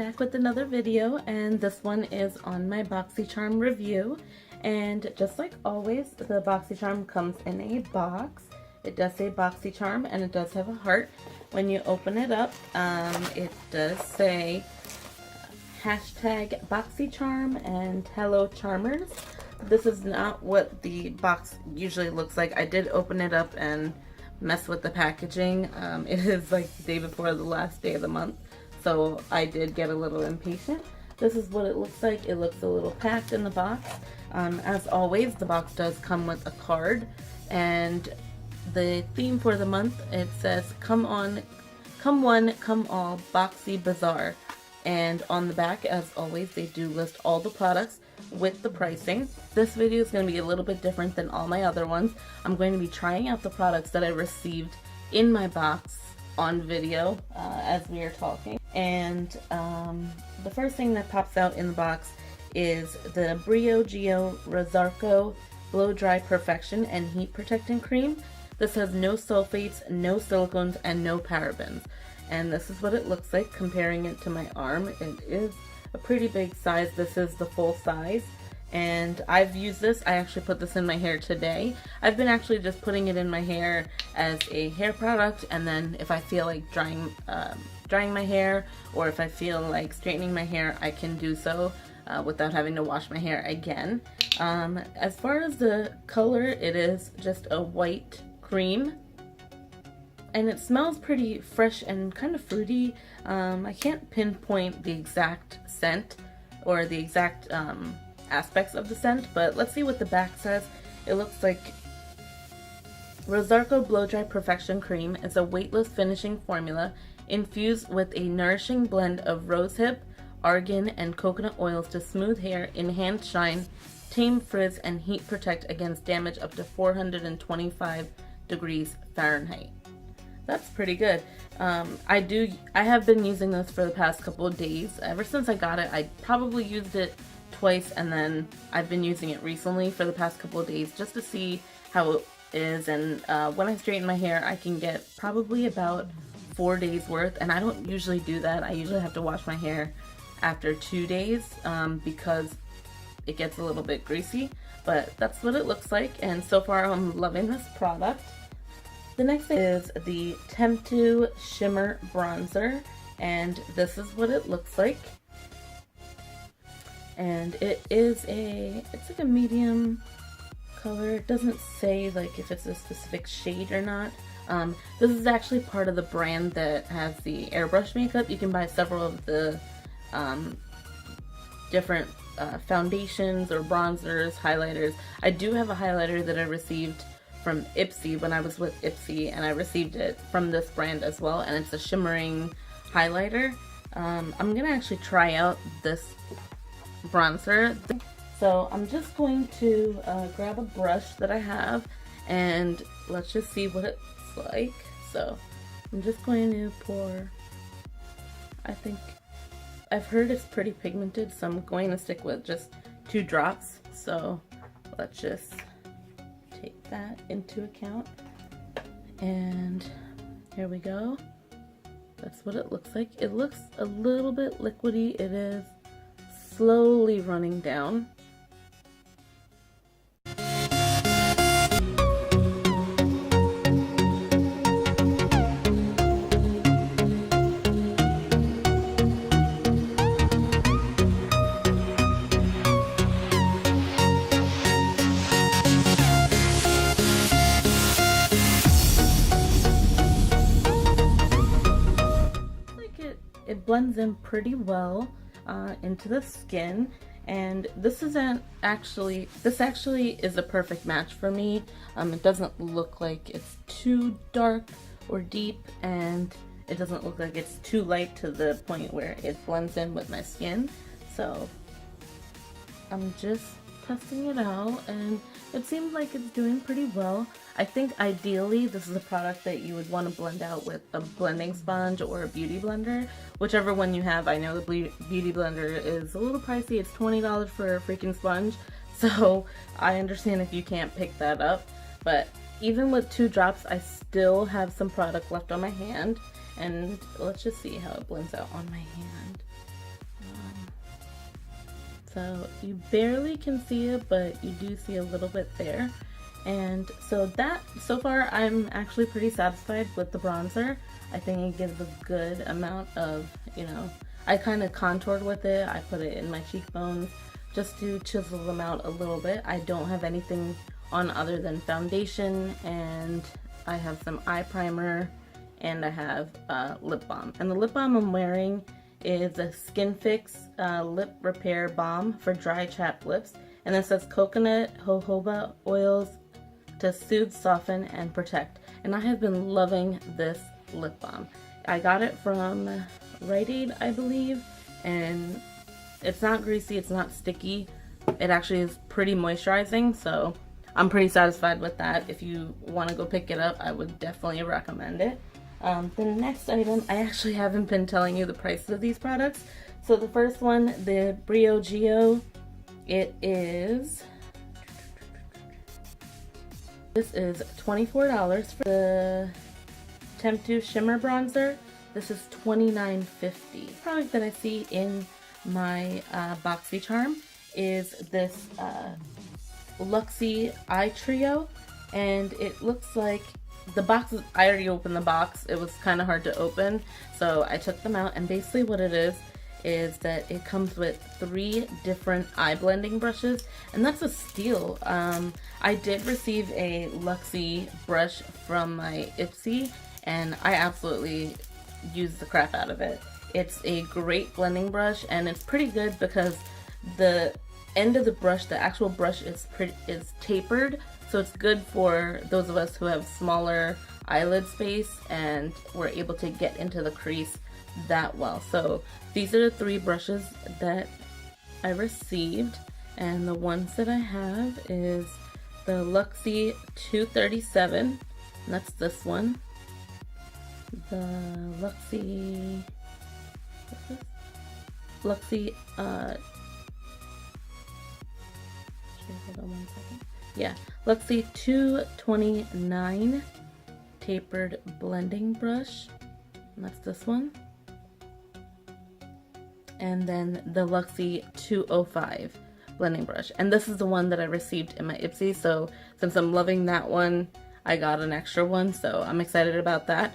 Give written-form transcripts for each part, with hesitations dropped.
back with another video, and this one is on my Boxycharm review. And just like always, the Boxycharm comes in a box. It does say Boxycharm and it does have a heart. When you open it up, it does say hashtag Boxycharm and hello charmers. This is not what the box usually looks like. I did open it up and mess with the packaging. It is like the day before the last day of the month, so I did get a little impatient. This is what it looks like. It looks a little packed in the box. As always, the box does come with a card, and the theme for the month, it says come one, come all, Boxy Bazaar. And on the back, as always, they do list all the products with the pricing. This video is going to be a little bit different than all my other ones. I'm going to be trying out the products that I received in my box on video as we are talking. And the first thing that pops out in the box is the Brio Geo Rosarco Blow Dry Perfection and Heat Protecting Cream. This has no sulfates, no silicones, and no parabens. And this is what it looks like comparing it to my arm. It is a pretty big size. This is the full size. And I've used this. I actually put this in my hair today. I've been actually just putting it in my hair as a hair product, and then if I feel like drying my hair, or if I feel like straightening my hair, I can do so without having to wash my hair again. As far as the color, it is just a white cream. And it smells pretty fresh and kind of fruity. I can't pinpoint the exact scent or the exact aspects of the scent, but let's see what the back says. It looks like Rosarco Blow Dry Perfection Cream is a weightless finishing formula infused with a nourishing blend of rosehip, argan, and coconut oils to smooth hair, enhance shine, tame frizz, and heat protect against damage up to 425 degrees Fahrenheit. That's pretty good. I have been using this for the past couple of days. Ever since I got it, I probably used it twice, and then I've been using it recently for the past couple of days just to see how it is. And when I straighten my hair, I can get probably about 4 days worth, and I don't usually do that. I usually have to wash my hair after 2 days because it gets a little bit greasy, but that's what it looks like, and so far I'm loving this product. The next thing is the Temptu Shimmer Bronzer, and this is what it looks like. And it's like a medium color. It doesn't say like if it's a specific shade or not. This is actually part of the brand that has the airbrush makeup. You can buy several of the different foundations or bronzers, highlighters. I do have a highlighter that I received from Ipsy when I was with Ipsy, and I received it from this brand as well, and it's a shimmering highlighter. I'm gonna actually try out this bronzer. So I'm just going to grab a brush that I have, and let's just see what it's like. So I'm just going to pour, I think, I've heard it's pretty pigmented, so I'm going to stick with just 2 drops. So let's just take that into account, and here we go. That's what it looks like. It looks a little bit liquidy. It is slowly running down. It blends in pretty well into the skin, and this actually is a perfect match for me. It doesn't look like it's too dark or deep, and it doesn't look like it's too light to the point where it blends in with my skin. So I'm just testing it out, and it seems like it's doing pretty well. I think ideally this is a product that you would want to blend out with a blending sponge or a beauty blender, whichever one you have. I know the beauty blender is a little pricey. It's $20 for a freaking sponge, so I understand if you can't pick that up. But even with 2 drops, I still have some product left on my hand, and let's just see how it blends out on my hand. So you barely can see it, but you do see a little bit there. And so far I'm actually pretty satisfied with the bronzer. I think it gives a good amount of, I kind of contoured with it. I put it in my cheekbones just to chisel them out a little bit. I don't have anything on other than foundation, and I have some eye primer, and I have lip balm. And the lip balm I'm wearing is a Skin Fix lip repair balm for dry chapped lips, and it says coconut jojoba oils to soothe, soften, and protect. And I have been loving this lip balm. I got it from Rite Aid, I believe, and it's not greasy, it's not sticky. It actually is pretty moisturizing, so I'm pretty satisfied with that. If you want to go pick it up, I would definitely recommend it. The next item, I actually haven't been telling you the prices of these products. So the first one, the Briogeo, this is $24 for the Temptu Shimmer Bronzer. This is $29.50. The product that I see in my Boxycharm is this Luxie Eye Trio, and it looks like the box I already opened the box. It was kind of hard to open, so I took them out, and basically what it is that it comes with 3 different eye blending brushes, and that's a steal. I did receive a Luxie brush from my Ipsy, and I absolutely used the crap out of it. It's a great blending brush, and it's pretty good because the end of the brush, the actual brush is tapered, so it's good for those of us who have smaller eyelid space and we're able to get into the crease that well. So these are the 3 brushes that I received, and the ones that I have is the Luxie 237, and that's this one. The Luxie, hold on one second. Yeah, Luxie 229 tapered blending brush, and that's this one. And then the Luxie 205 blending brush, and this is the one that I received in my Ipsy, so since I'm loving that one, I got an extra one, so I'm excited about that.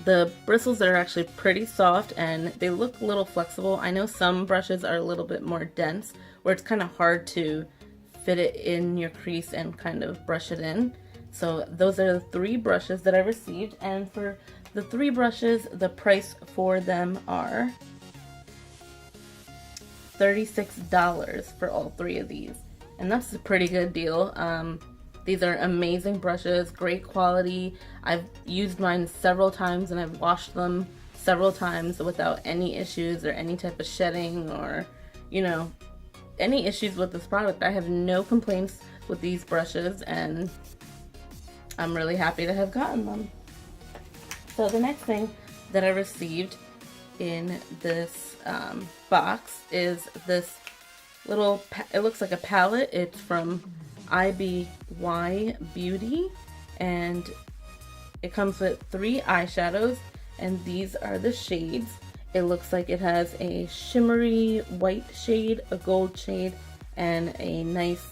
The bristles are actually pretty soft and they look a little flexible. I know some brushes are a little bit more dense where it's kind of hard to fit it in your crease and kind of brush it in. So those are the 3 brushes that I received, and for the 3 brushes, the price for them are $36 for all 3 of these, and that's a pretty good deal. These are amazing brushes, great quality. I've used mine several times and I've washed them several times without any issues or any type of shedding or, any issues with this product. I have no complaints with these brushes, and I'm really happy to have gotten them. So the next thing that I received in this box is this little, it looks like a palette. It's from IBY Beauty, and it comes with 3 eyeshadows, and these are the shades. It looks like it has a shimmery white shade, a gold shade, and a nice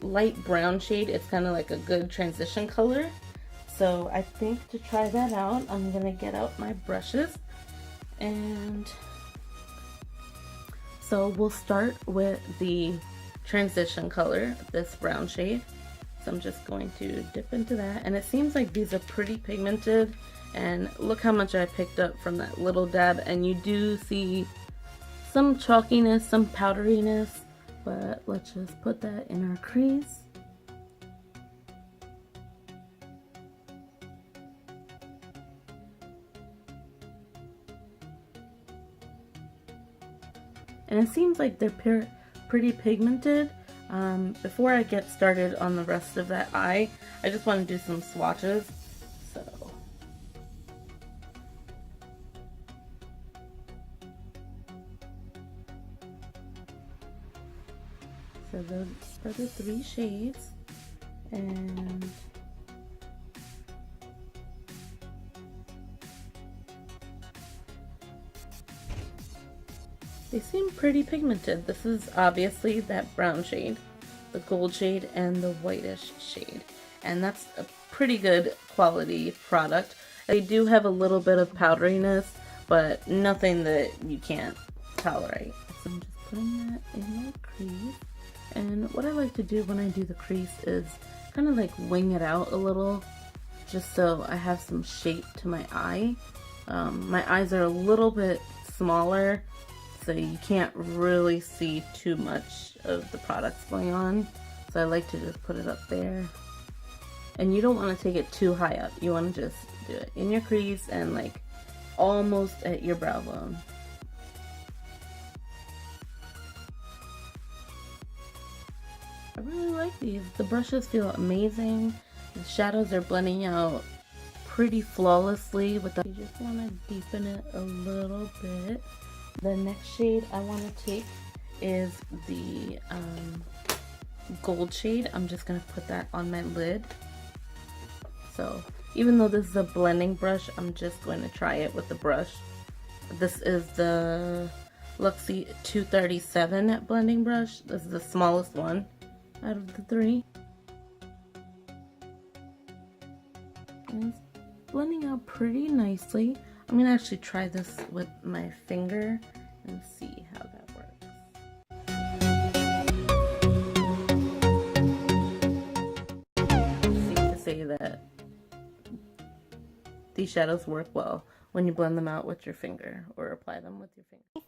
light brown shade. It's kind of like a good transition color. So I think to try that out, I'm gonna get out my brushes, and so we'll start with the transition color, this brown shade. So I'm just going to dip into that, and it seems like these are pretty pigmented, and look how much I picked up from that little dab, and you do see some chalkiness, some powderiness, but let's just put that in our crease. And it seems like they're pretty pigmented. Before I get started on the rest of that eye, I just want to do some swatches. So those are the 3 shades, and They seem pretty pigmented. This is obviously that brown shade, the gold shade, and the whitish shade. And that's a pretty good quality product. They do have a little bit of powderiness, but nothing that you can't tolerate. So I'm just putting that in my crease. And what I like to do when I do the crease is kind of like wing it out a little, just so I have some shape to my eye. My eyes are a little bit smaller, so you can't really see too much of the products going on. So I like to just put it up there. And you don't want to take it too high up. You want to just do it in your crease and like almost at your brow bone. I really like these. The brushes feel amazing. The shadows are blending out pretty flawlessly. You just want to deepen it a little bit. The next shade I want to take is the gold shade. I'm just going to put that on my lid. So even though this is a blending brush, I'm just going to try it with the brush. This is the Luxie 237 blending brush. This is the smallest one out of the three. And it's blending out pretty nicely. I'm going to actually try this with my finger and see how that works. Safe to say that these shadows work well when you blend them out with your finger or apply them with your finger.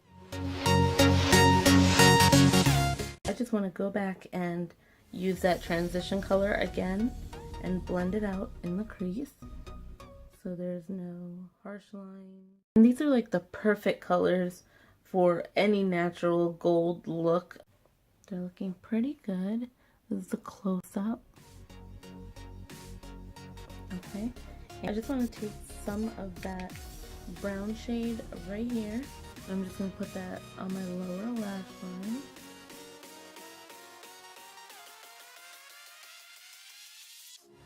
I just want to go back and use that transition color again and blend it out in the crease so there's no harsh line. And these are like the perfect colors for any natural gold look. They're looking pretty good. This is a close-up. Okay. I just want to take some of that brown shade right here. I'm just going to put that on my lower lash line.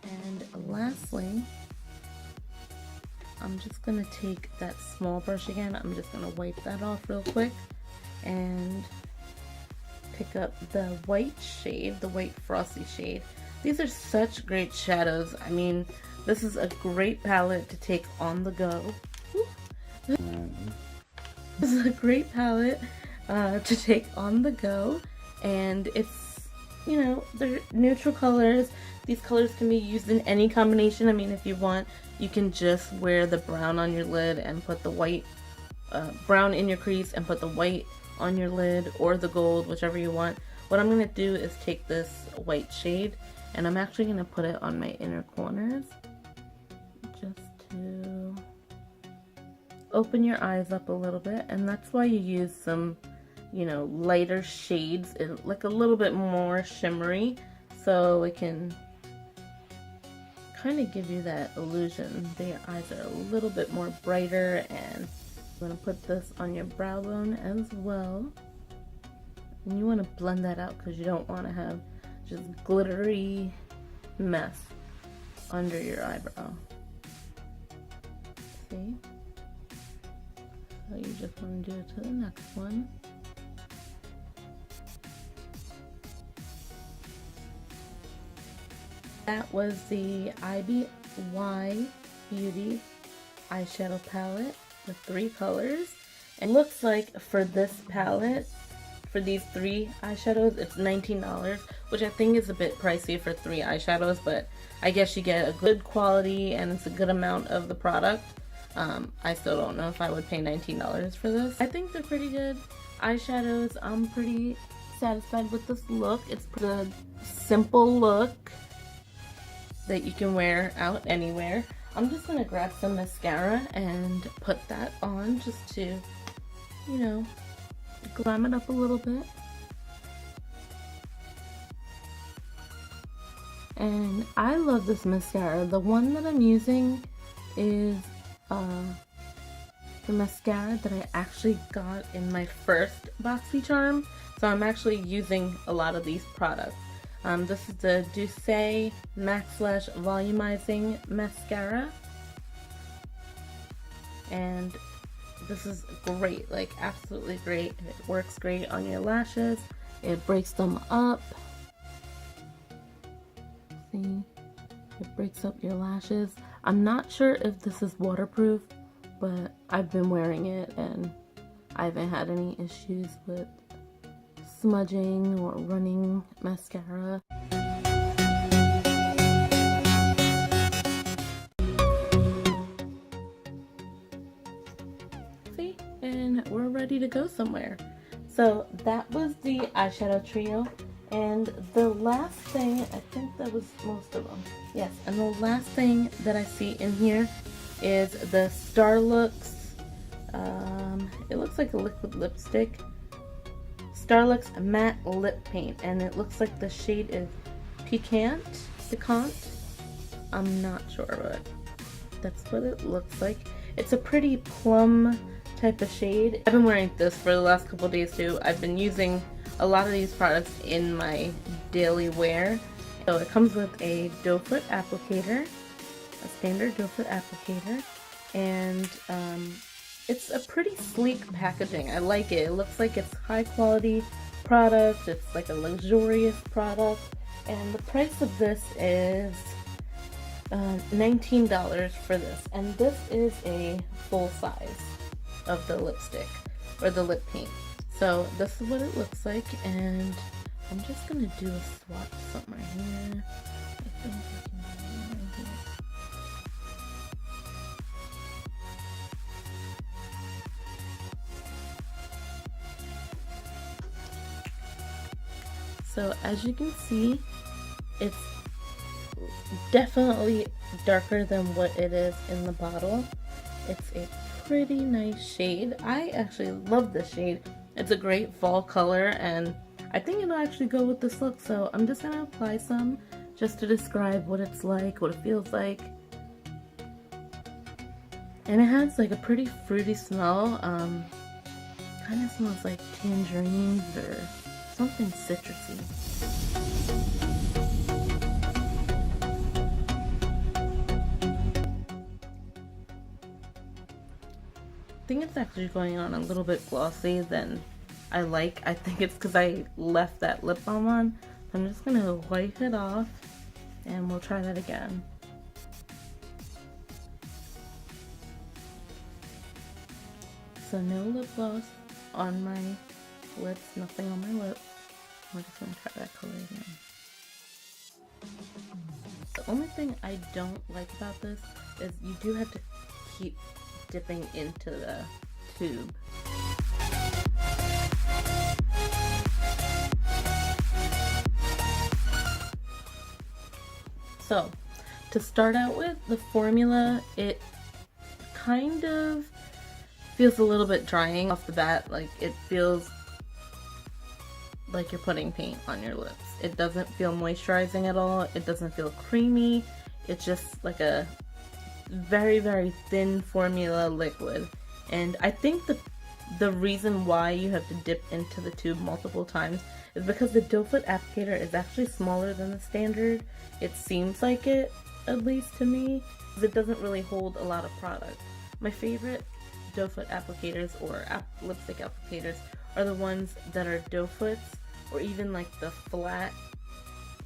And lastly, I'm just going to take that small brush again. I'm just going to wipe that off real quick and pick up the white shade, the white frosty shade. These are such great shadows. I mean, this is a great palette to take on the go. This is a great palette to take on the go, and it's, you know, they're neutral colors. These colors can be used in any combination. I mean, if you want, you can just wear the brown on your lid and put the white, brown in your crease and put the white on your lid, or the gold, whichever you want. What I'm going to do is take this white shade and I'm actually going to put it on my inner corners just to open your eyes up a little bit. And that's why you use some, you know, lighter shades, like a little bit more shimmery, so it can kind of give you that illusion that your eyes are a little bit more brighter. And I'm going to put this on your brow bone as well. And you want to blend that out because you don't want to have just glittery mess under your eyebrow. See? So you just want to do it to the next one. That was the IBY Beauty eyeshadow palette, the 3 colors. It looks like for this palette, for these 3 eyeshadows, it's $19, which I think is a bit pricey for 3 eyeshadows, but I guess you get a good quality and it's a good amount of the product. I still don't know if I would pay $19 for this. I think they're pretty good eyeshadows. I'm pretty satisfied with this look. It's a simple look that you can wear out anywhere. I'm just gonna grab some mascara and put that on just to, you know, glam it up a little bit. And I love this mascara. The one that I'm using is the mascara that I actually got in my first Boxycharm. So I'm actually using a lot of these products. This is the Douce Max Lash Volumizing Mascara. And this is great, like absolutely great. It works great on your lashes. It breaks them up. See, it breaks up your lashes. I'm not sure if this is waterproof, but I've been wearing it and I haven't had any issues with smudging or running mascara. See, and we're ready to go somewhere. So that was the eyeshadow trio, and the last thing, I think that was most of them. Yes, and the last thing that I see in here is the Starlux, it looks like a liquid lipstick, Starlux Matte Lip Paint, and it looks like the shade is Piquant. I'm not sure, but that's what it looks like. It's a pretty plum type of shade. I've been wearing this for the last couple days too. I've been using a lot of these products in my daily wear. So it comes with a doe foot applicator, a standard doe foot applicator, and it's a pretty sleek packaging. I like it. It looks like it's high quality product. It's like a luxurious product, and the price of this is $19 for this, and this is a full size of the lipstick or the lip paint. So this is what it looks like, and I'm just gonna do a swatch something right here. I think I can do it right here. So as you can see, it's definitely darker than what it is in the bottle. It's a pretty nice shade. I actually love this shade. It's a great fall color, and I think it'll actually go with this look. So I'm just gonna apply some just to describe what it's like, what it feels like. And it has like a pretty fruity smell. Kind of smells like tangerines or something citrusy. I think it's actually going on a little bit glossy than I like. I think it's because I left that lip balm on. I'm just going to wipe it off and we'll try that again. So no lip gloss on my lips, nothing on my lips. We're just going to try that color again. The only thing I don't like about this is you do have to keep dipping into the tube. So to start out with, the formula, it kind of feels a little bit drying off the bat. Like it feels like you're putting paint on your lips. It doesn't feel moisturizing at all. It doesn't feel creamy. It's just like a very, very thin formula liquid. And I think the reason why you have to dip into the tube multiple times is because the doe foot applicator is actually smaller than the standard. It seems like it, at least to me. It doesn't really hold a lot of product. My favorite doe foot applicators or lipstick applicators are the ones that are doe foots, or even like the flat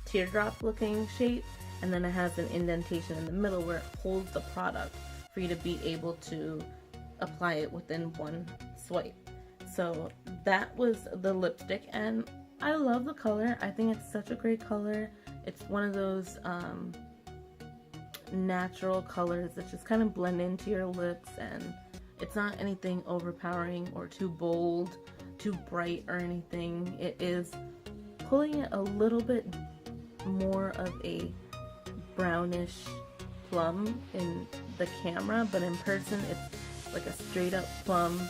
teardrop looking shape, and then it has an indentation in the middle where it holds the product for you to be able to apply it within one swipe. So that was the lipstick, and I love the color. I think it's such a great color. It's one of those natural colors that just kind of blend into your lips, and it's not anything overpowering or too bold, too bright or anything. It is pulling it a little bit more of a brownish plum in the camera, but in person it's like a straight up plum,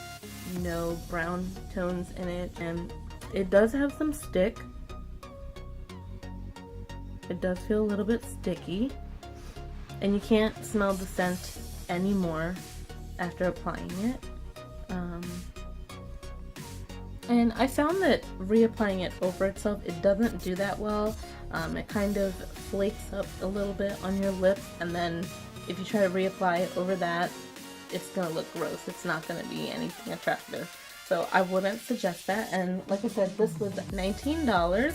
no brown tones in it, and it does have some stick. It does feel a little bit sticky, and you can't smell the scent anymore after applying it. And I found that reapplying it over itself, it doesn't do that well. It kind of flakes up a little bit on your lips, and then if you try to reapply it over that, it's gonna look gross. It's not gonna be anything attractive. So I wouldn't suggest that. And like I said, this was $19.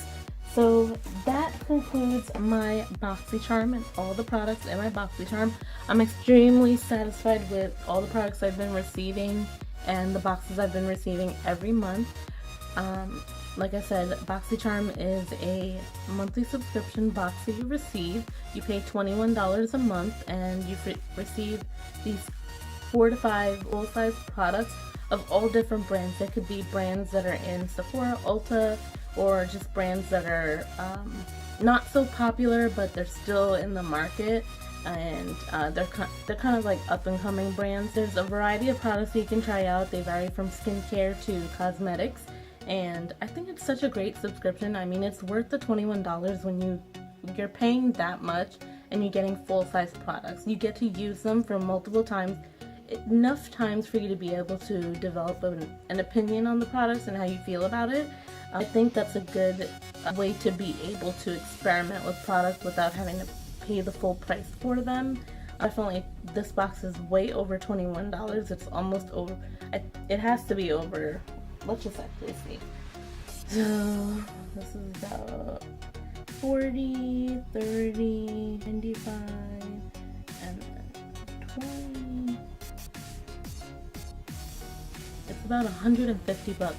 So that concludes my Boxycharm and all the products in my Boxycharm. I'm extremely satisfied with all the products I've been receiving and the boxes I've been receiving every month. Like I said, Boxycharm is a monthly subscription box that you receive. You pay $21 a month and you receive these 4 to 5 full-size products of all different brands. They could be brands that are in Sephora, Ulta, or just brands that are not so popular but they're still in the market, and they're kind of like up-and-coming brands. There's a variety of products that you can try out. They vary from skincare to cosmetics, and I think it's such a great subscription. I mean, it's worth the $21 when you're paying that much and you're getting full-size products. You get to use them for multiple times, enough times for you to be able to develop an opinion on the products and how you feel about it. I think that's a good way to be able to experiment with products without having to pay the full price for them. Definitely, this box is way over $21. It's almost over. It has to be over. Let's just actually see. So this is about 40, 30, 95, and then 20. It's about 150 bucks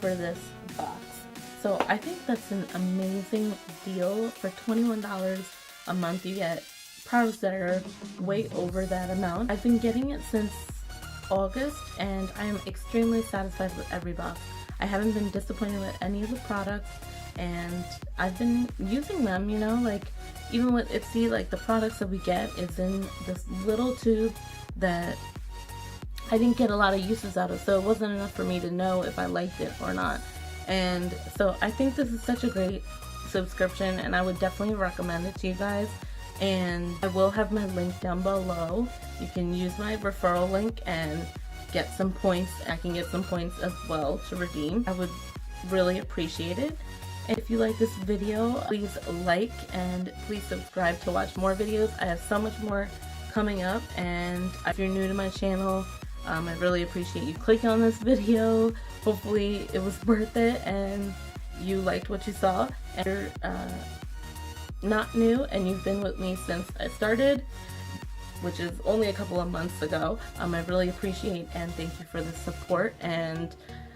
for this box. So I think that's an amazing deal. For $21 a month, you get products that are way over that amount. I've been getting it since August and I am extremely satisfied with every box. I haven't been disappointed with any of the products, and I've been using them, you know, like even with Ipsy, like the products that we get is in this little tube that I didn't get a lot of uses out of, so it wasn't enough for me to know if I liked it or not. And so I think this is such a great subscription and I would definitely recommend it to you guys. And I will have my link down below. You can use my referral link and get some points. I can get some points as well to redeem. I would really appreciate it. And if you like this video, please like and please subscribe to watch more videos. I have so much more coming up, and if you're new to my channel, I really appreciate you clicking on this video. Hopefully it was worth it and you liked what you saw. And if you're not new and you've been with me since I started, which is only a couple of months ago, I really appreciate and thank you for the support, and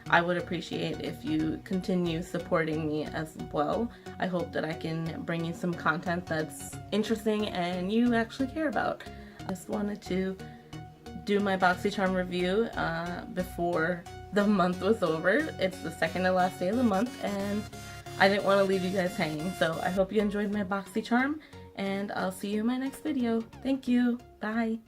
I would appreciate if you continue supporting me as well. I hope that I can bring you some content that's interesting and you actually care about. I just wanted to do my Boxycharm review before the month was over. It's the second to last day of the month and I didn't want to leave you guys hanging. So I hope you enjoyed my Boxycharm and I'll see you in my next video. Thank you. Bye.